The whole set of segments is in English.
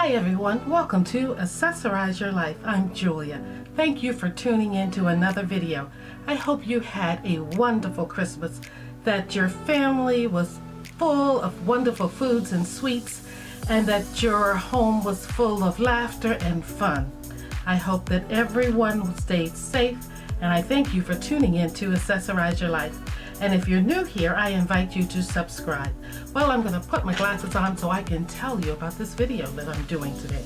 Hi everyone, welcome to Accessorize Your Life. I'm Julia. Thank you for tuning in to another video. I hope you had a wonderful Christmas, that your family was full of wonderful foods and sweets, and that your home was full of laughter and fun. I hope that everyone stayed safe, and I thank you for tuning in to Accessorize Your Life. And if you're new here, I invite you to subscribe. Well, I'm going to put my glasses on so I can tell you about this video that I'm doing today.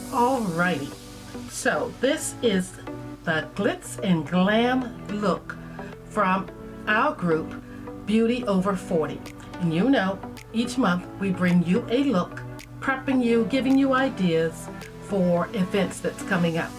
Alrighty, so this is the glitz and glam look from our group, Beauty Over 40. And you know, each month we bring you a look, prepping you, giving you ideas for events that's coming up.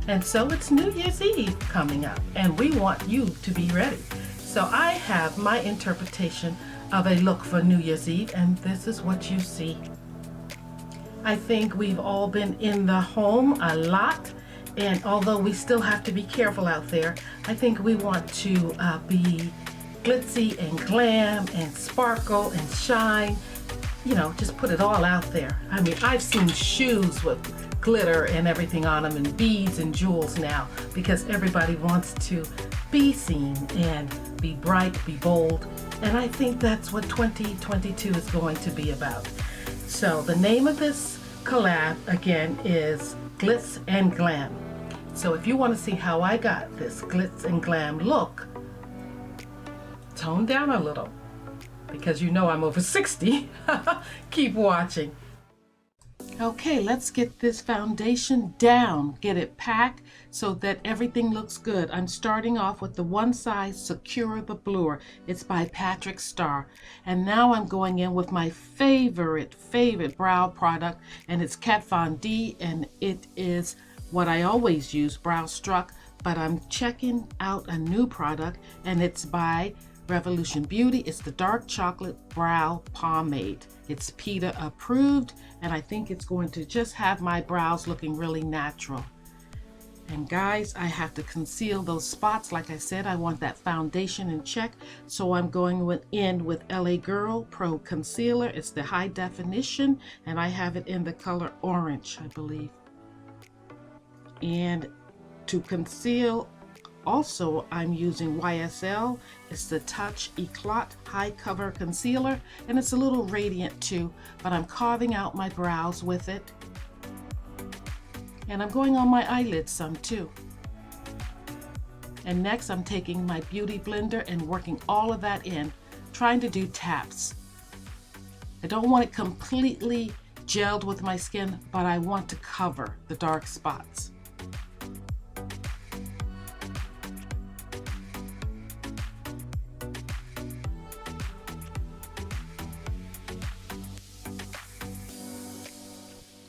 And so it's New Year's Eve coming up, and we want you to be ready. So I have my interpretation of a look for New Year's Eve, and this is what you see. I think we've all been in the home a lot, and although we still have to be careful out there, I think we want to be glitzy and glam and sparkle and shine. You know, just put it all out there. I mean, I've seen shoes with glitter and everything on them and beads and jewels now, because everybody wants to be seen and be bright, be bold, and I think that's what 2022 is going to be about. So the name of this collab again is Glitz and Glam. So if you want to see how I got this glitz and glam look, tone down a little, because you know I'm over 60. Keep watching. Okay, let's get this foundation down, get it packed so that everything looks good. I'm starting off with the One Size Secure the Bluer. It's by Patrick Starr. And now I'm going in with my favorite brow product, and it's Kat Von D, and it is what I always use, Brow Struck, but I'm checking out a new product, and it's by Revolution Beauty. It's the Dark Chocolate Brow Pomade. It's PETA approved, and I think it's going to just have my brows looking really natural. And guys, I have to conceal those spots. Like I said, I want that foundation in check, so I'm going in with LA Girl Pro Concealer. It's the high definition, and I have it in the color orange, I believe. And to conceal, also, I'm using YSL. It's the Touch Eclat High Cover Concealer, and it's a little radiant too, but I'm carving out my brows with it. And I'm going on my eyelids some too. And next I'm taking my Beauty Blender and working all of that in, trying to do taps. I don't want it completely gelled with my skin, but I want to cover the dark spots.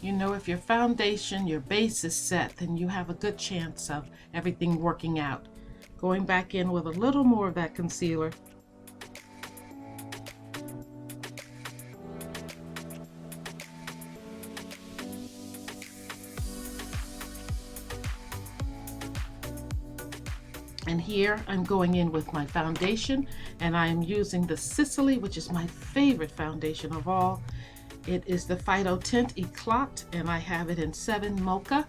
You know, if your foundation, your base is set, then you have a good chance of everything working out. Going back in with a little more of that concealer. And here I'm going in with my foundation, and I am using the Sicily, which is my favorite foundation of all. It is the Phyto Tint Eclat, and I have it in 7 Mocha.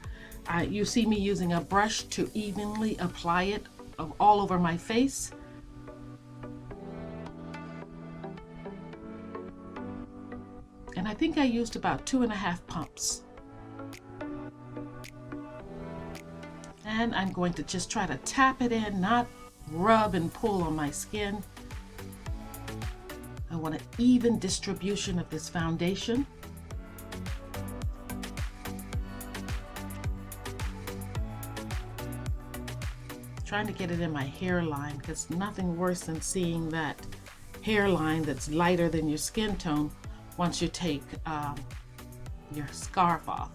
You see me using a brush to evenly apply it all over my face. And I think I used about 2.5 pumps. And I'm going to just try to tap it in, not rub and pull on my skin. I want an even distribution of this foundation. Trying to get it in my hairline, because nothing worse than seeing that hairline that's lighter than your skin tone once you take your scarf off.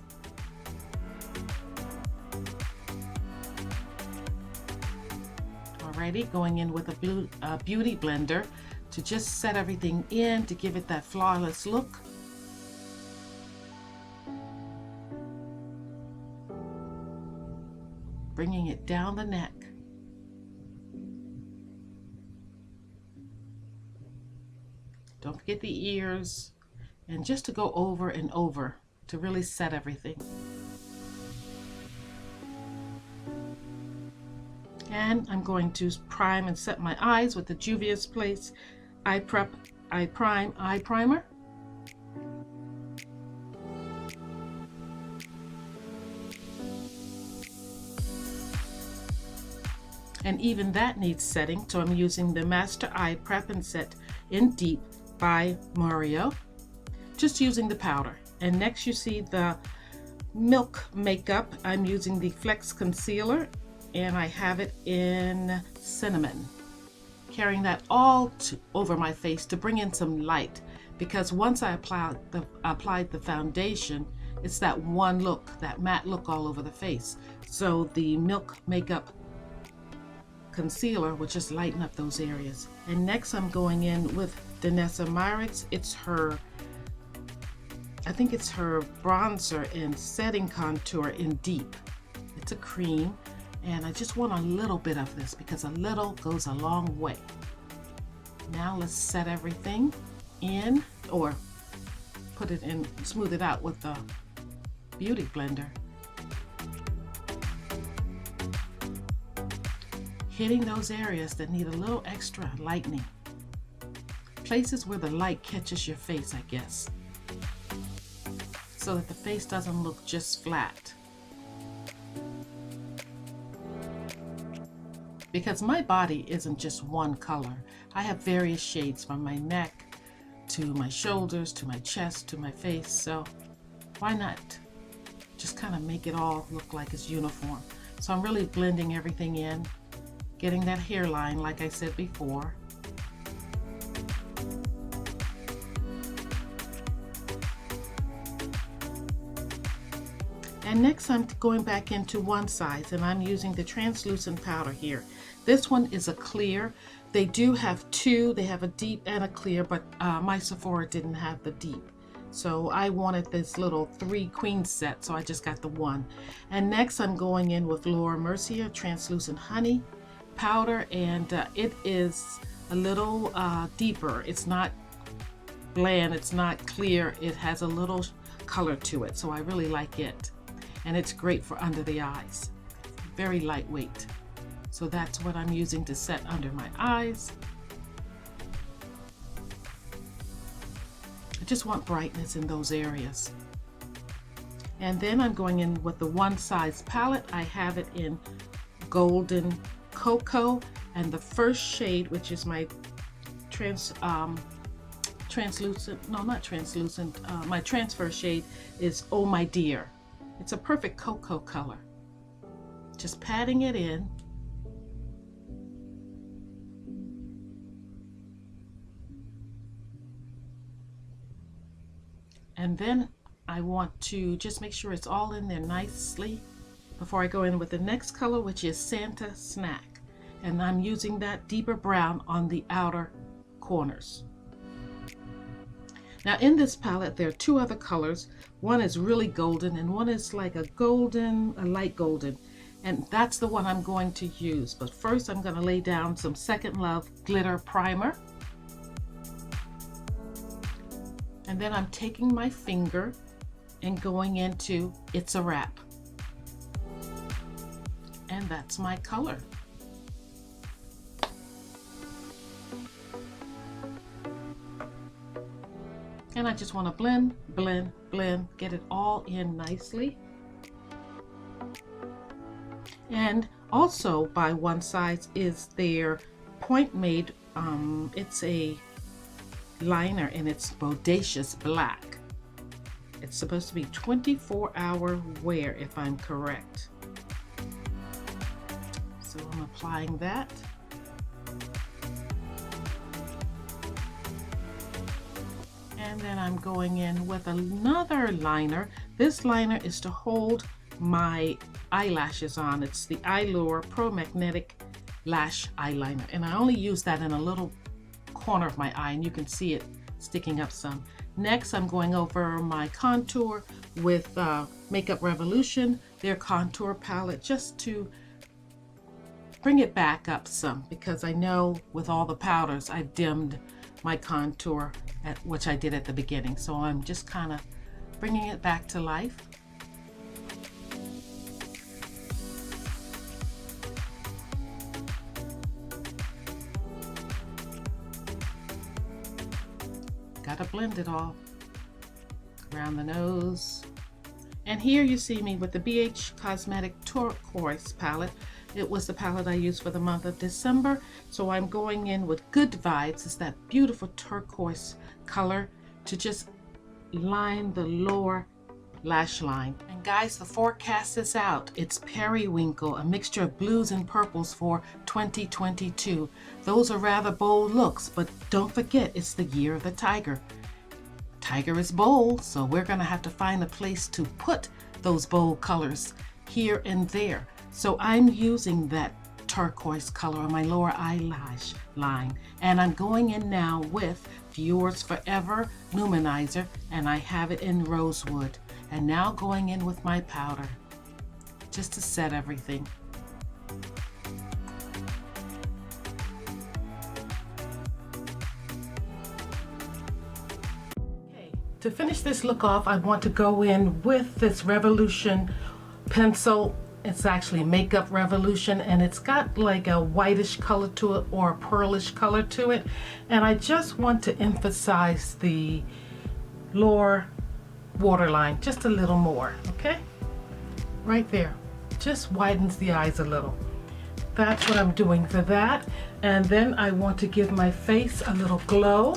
Alrighty, going in with a beauty blender to just set everything in to give it that flawless look. Bringing it down the neck. Don't forget the ears, and just to go over and over to really set everything. And I'm going to prime and set my eyes with the Juvia's Place Eye Prime Eye Primer. And even that needs setting, so I'm using the Master Eye Prep and Set in Deep by Mario. Just using the powder. And next you see the Milk Makeup. I'm using the Flex Concealer, and I have it in Cinnamon. Carrying that all over my face to bring in some light, because once I applied the foundation, it's that one look, that matte look all over the face. So the Milk Makeup Concealer will just lighten up those areas. And next I'm going in with Danessa Myricks. It's her, I think it's her bronzer and setting contour in Deep. It's a cream, and I just want a little bit of this because a little goes a long way. Now let's set everything in, or put it in, smooth it out with the Beauty Blender. Hitting those areas that need a little extra lightening. Places where the light catches your face, I guess. So that the face doesn't look just flat. Because my body isn't just one color. I have various shades from my neck to my shoulders to my chest to my face. So why not just kind of make it all look like it's uniform? So I'm really blending everything in. Getting that hairline, like I said before. And next I'm going back into one side, and I'm using the translucent powder here. This one is a clear. They do have two. They have a deep and a clear, but my Sephora didn't have the deep. So I wanted this little 3 queen set, so I just got the one. And next I'm going in with Laura Mercier Translucent Honey powder, and it is a little deeper. It's not bland, it's not clear, it has a little color to it, so I really like it. And it's great for under the eyes. Very lightweight. So that's what I'm using to set under my eyes. I just want brightness in those areas. And then I'm going in with the One Size palette. I have it in Golden Cocoa, and the first shade, which is my translucent, no, not translucent, my transfer shade is Oh My Dear. It's a perfect cocoa color. Just patting it in. And then I want to just make sure it's all in there nicely before I go in with the next color, which is Santa Snack. And I'm using that deeper brown on the outer corners. Now in this palette, there are 2 other colors. One is really golden, and one is like a golden, a light golden. And that's the one I'm going to use. But first I'm going to lay down some Second Love Glitter Primer. And then I'm taking my finger and going into It's a Wrap. And that's my color. And I just want to blend, blend, blend, get it all in nicely. And also by One Size is their Point Made, it's a liner, and it's Bodacious Black. It's supposed to be 24-hour wear if I'm correct. So I'm applying that. And And then I'm going in with another liner. This liner is to hold my eyelashes on. It's the Eyelure Pro Magnetic Lash Eyeliner. And I only use that in a little corner of my eye, and you can see it sticking up some. Next, I'm going over my contour with Makeup Revolution, their contour palette, just to bring it back up some, because I know with all the powders I dimmed my contour, which I did at the beginning. So I'm just kind of bringing it back to life. Gotta blend it all around the nose. And here you see me with the BH Cosmetic Turquoise palette. It was the palette I used for the month of December. So I'm going in with Good Vibes. It's that beautiful turquoise color to just line the lower lash line. And guys, the forecast is out. It's periwinkle, a mixture of blues and purples for 2022. Those are rather bold looks, but don't forget, it's the year of the tiger. Tiger is bold, so we're gonna have to find a place to put those bold colors here and there. So I'm using that turquoise color on my lower eyelash line, and I'm going in now with Yours Forever Luminizer, and I have it in Rosewood. And now going in with my powder just to set everything. Okay, to finish this look off, I want to go in with this Revolution pencil. It's actually Makeup Revolution, and it's got like a whitish color to it or a pearlish color to it. And I just want to emphasize the lower waterline just a little more, okay? Right there. Just widens the eyes a little. That's what I'm doing for that. And then I want to give my face a little glow.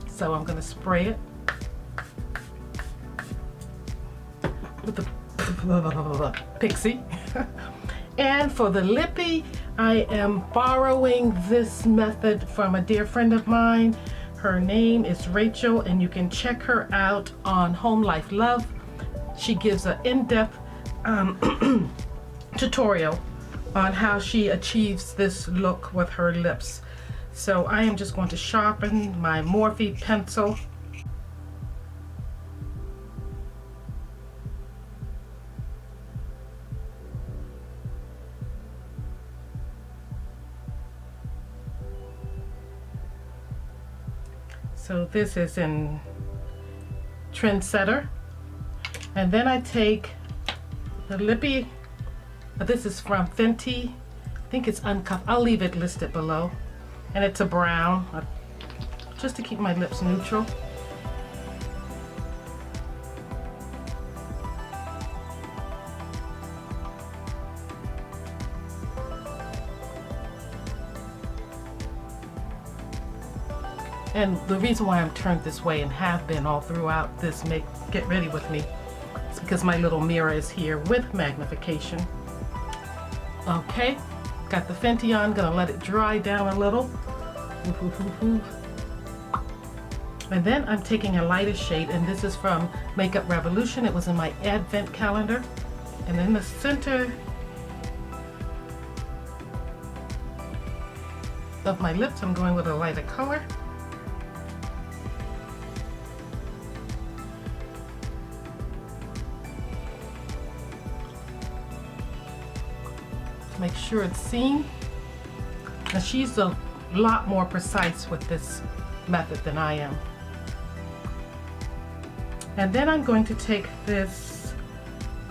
So I'm going to spray it with the Pixie. And for the lippy, I am borrowing this method from a dear friend of mine. Her name is Rachel, and you can check her out on Home Life Love. She gives an in-depth tutorial on how she achieves this look with her lips. So I am just going to sharpen my Morphe pencil. So this is in Trendsetter. And then I take the lippy, this is from Fenty. I think it's Uncuffed. I'll leave it listed below. And it's a brown, just to keep my lips neutral. And the reason why I'm turned this way and have been all throughout this Get Ready With Me is because my little mirror is here with magnification. Okay, got the Fenty on, gonna let it dry down a little. And then I'm taking a lighter shade, and this is from Makeup Revolution. It was in my advent calendar. And in the center of my lips, I'm going with a lighter color. Make sure it's seen. Now she's a lot more precise with this method than I am. And then I'm going to take this,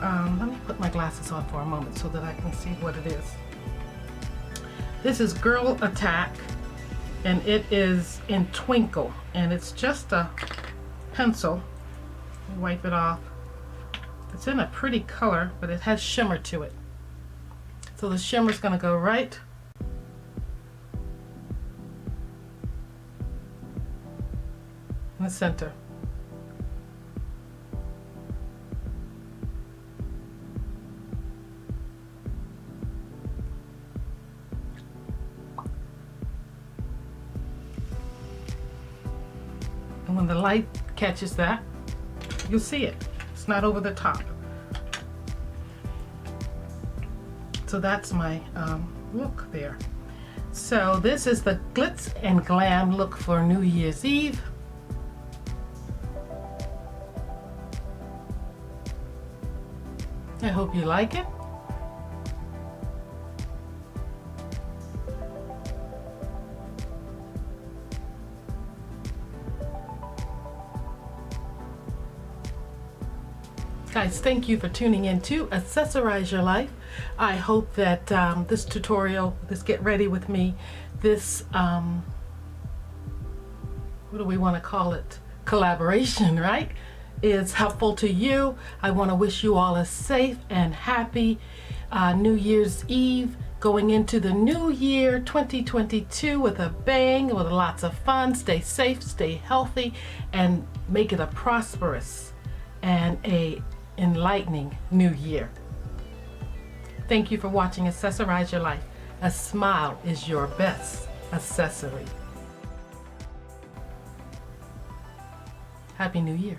let me put my glasses on for a moment so that I can see what it is. This is Girl Attack, and it is in Twinkle, and it's just a pencil. Wipe it off. It's in a pretty color, but it has shimmer to it. So the shimmer is going to go right in the center. And when the light catches that, you'll see it. It's not over the top. So that's my look there. So this is the Glitz and Glam look for New Year's Eve. I hope you like it. Guys, thank you for tuning in to Accessorize Your Life. I hope that this tutorial, this Get Ready With Me, this, what do we want to call it? Collaboration, right? Is helpful to you. I want to wish you all a safe and happy New Year's Eve, going into the new year 2022 with a bang, with lots of fun. Stay safe, stay healthy, and make it a prosperous and a enlightening new year. Thank you for watching Accessorize Your Life. A smile is your best accessory. Happy New Year.